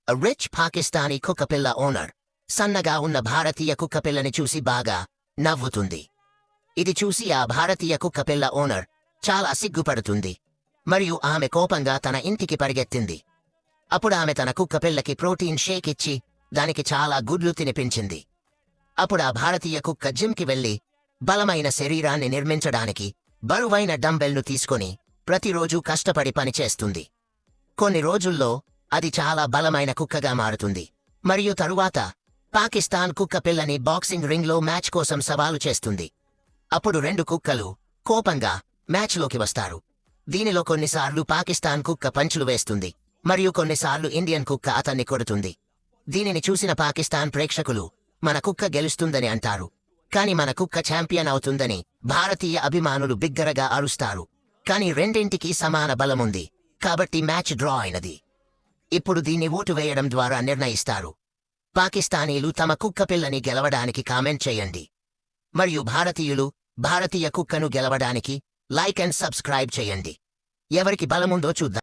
Rich Pakistani కుక్కపిల్ల owner సన్నగా ఉన్న భారతీయ కుక్కపిల్లని చూసి బాగా నవ్వుతుంది. ఇది చూసి ఆ భారతీయ కుక్కపిల్ల ఓనర్ చాలా సిగ్గుపడుతుంది మరియు ఆమె కోపంగా తన ఇంటికి పరిగెత్తింది. అప్పుడు ఆమె తన కుక్కపిల్లకి ప్రోటీన్ షేక్ ఇచ్చి దానికి చాలా గుడ్లు తినిపించింది. అప్పుడు ఆ భారతీయ కుక్క జిమ్కి వెళ్లి బలమైన శరీరాన్ని నిర్మించడానికి బరువైన డంబెల్ను తీసుకొని ప్రతిరోజూ కష్టపడి పనిచేస్తుంది. కొన్ని రోజుల్లో అది చాలా బలమైన కుక్కగా మారుతుంది మరియు తరువాత పాకిస్తాన్ కుక్కపిల్లని బాక్సింగ్ రింగ్లో మ్యాచ్ కోసం సవాలు చేస్తుంది. అప్పుడు రెండు కుక్కలు కోపంగా మ్యాచ్లోకి వస్తారు. దీనిలో కొన్నిసార్లు పాకిస్తాన్ కుక్క పంచులు వేస్తుంది మరియు కొన్నిసార్లు ఇండియన్ కుక్క అతన్ని కొడుతుంది. దీనిని చూసిన పాకిస్తాన్ ప్రేక్షకులు మన కుక్క గెలుస్తుందని అంటారు, కాని మన కుక్క ఛాంపియన్ అవుతుందని భారతీయ అభిమానులు బిగ్గరగా అరుస్తారు. కాని రెండింటికి సమాన బలముంది కాబట్టి మ్యాచ్ డ్రా అయినది. ఇప్పుడు దీన్ని ఓటు వేయడం ద్వారా నిర్ణయిస్తారు. పాకిస్తానీలు తమ కుక్కపిల్లని గెలవడానికి కామెంట్ చేయండి మరియు భారతీయులు భారతీయ కుక్కను గెలవడానికి లైక్ అండ్ సబ్స్క్రైబ్ చేయండి. ఎవరికి బలముందో చూద్దాం.